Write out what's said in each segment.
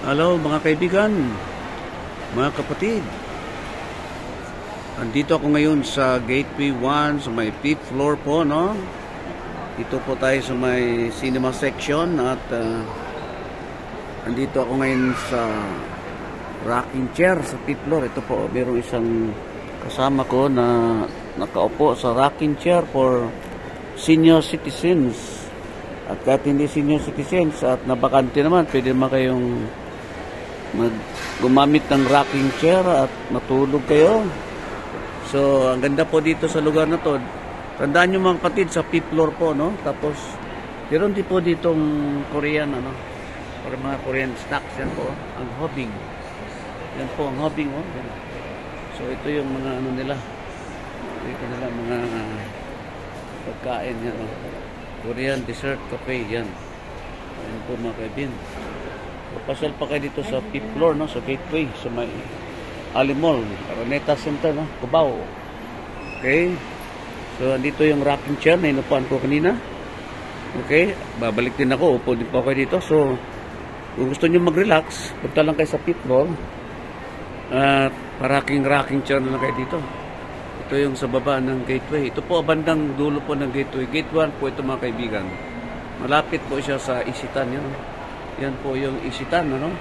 Hello mga kaibigan, mga kapatid. Andito ako ngayon sa Gateway 1 sa may 5th floor po, no? Dito po tayo sa may cinema section at andito ako ngayon sa rocking chair sa 5th floor. Ito po, mayroong isang kasama ko na nakaupo sa rocking chair for senior citizens. At kahit hindi senior citizens at nabakante naman, pwede naman kayong gumamit ng rocking chair at matulog kayo. So, ang ganda po dito sa lugar na to. Tandaan nyo mga kapatid, sa 5th floor po, no? Tapos, meron din po ditong Korean, ano? Para mga Korean snacks, yan po. Ang hobbing. Yan po, ang hobbing, oh. Yan. So, ito yung mga ano nila. Ito nila, mga pagkain, yan, oh. Korean Dessert Cafe, yan. Yan po mga kaibigan. Pasal pa kayo dito sa 5th floor, no? Sa Gateway, sa may Alimol, Araneta Center, no? Cubao. Okay? So, andito yung rocking chair na inupuan ko kanina. Okay? Babalik din ako. Upo din po kayo dito. So, kung gusto nyo mag-relax, punta lang kayo sa 5th floor. At rocking chair na lang kayo dito. Ito yung sa baba ng Gateway. Ito po, bandang dulo po ng Gateway. Gate 1 po ito mga kaibigan. Malapit po siya sa Isitan. Yan po yung Isitan, ano?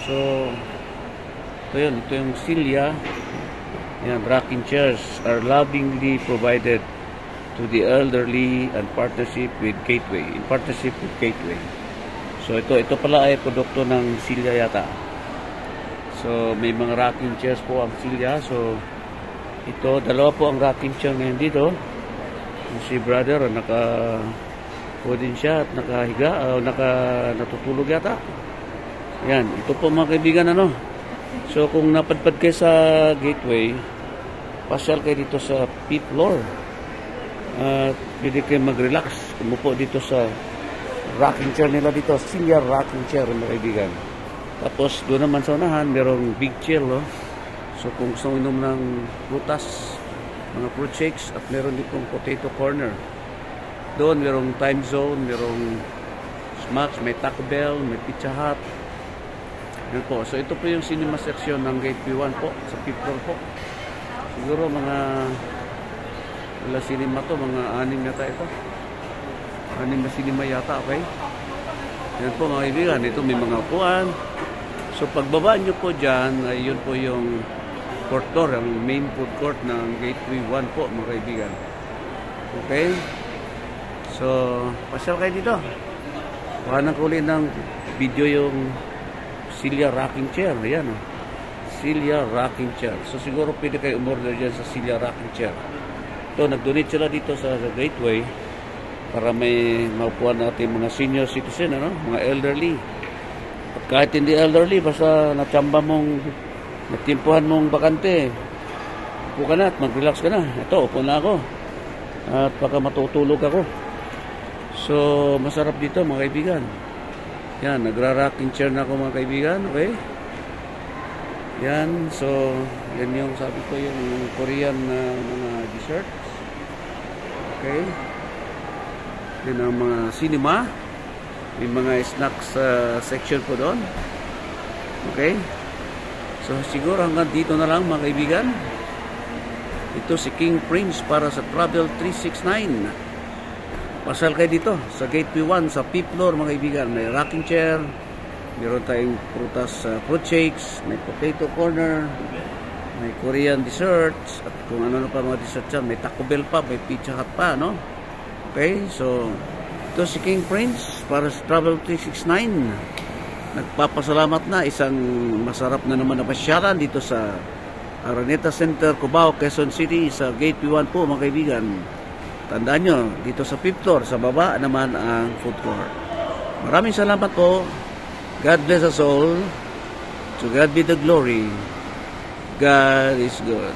So, ito yung Silya. Yan, rocking chairs are lovingly provided to the elderly and partnership with Gateway. In partnership with Gateway. So, ito pala ay produkto ng Silya yata. So, may mga rocking chairs po ang Silya. So, ito, dalawa po ang rocking chair ngayon dito. Si brother, po din siya at nakahiga, natutulog yata. Yan, ito po mga kaibigan, ano. So, kung napadpad kayo sa Gateway, pasyal kayo dito sa 5th floor. At pwede kayo mag-relax. Umupo dito sa rocking chair nila dito, senior rocking chair mga kaibigan. Tapos, doon naman sa unahan, merong big chair, no. So, kung gusto inom ng prutas, mga fruit shakes, at meron din pong potato corner. Doon, merong time zone, merong snacks, may Taco Bell, may Pizza Hut. Yan po. So, ito po yung cinema section ng Gateway 1 po, sa 5th floor po. Siguro mga wala cinema to, mga 6 yata ito. 6 na cinema yata, okay? Yan po mga kaibigan. Ito may mga upuan. So, pagbaba nyo po dyan, ay yun po yung fourth floor, ang main food court ng Gateway 1 po, mga kaibigan. Okay? So, pasyal kayo dito. Baka nang kulin ng video yung Silya rocking chair. Ayan, oh. Silya rocking chair. So, siguro pwede kayo umorder dyan sa Silya rocking chair. Ito, nag-donate sila dito sa Gateway para may maupuan natin mga senior citizen, ano? Mga elderly. At kahit hindi elderly, basta natimpuhan mong bakante, upo ka na at mag-relax ka na. Ito, upo na ako. At baka matutulog ako. So, masarap dito mga kaibigan. Yan, nagra-rocking chair na ako mga kaibigan. Okay? Yan, so, yan yung sabi ko yung Korean na mga desserts. Okay? Yan ang mga cinema. May mga snacks section po doon. Okay? So, siguro hanggang dito na lang mga kaibigan. Ito si King Prince para sa Travel 369. Pasal kayo dito sa Gateway 1 sa 5th floor mga kaibigan. May rocking chair, meron tayong prutas, fruit shakes, may potato corner, may Korean desserts, at kung ano pa mga desserts yan, may Taco Bell pa, may Pizza Hut pa, no? Okay, so ito si King Prince para sa Travel 369. Nagpapasalamat na, isang masarap na naman na pasyalan dito sa Araneta Center, Cubao, Quezon City, sa Gateway 1 po mga kaibigan. Tandaan nyo, dito sa 5th floor, sa baba naman ang food court. Maraming salamat po. God bless us all. To God be the glory. God is good.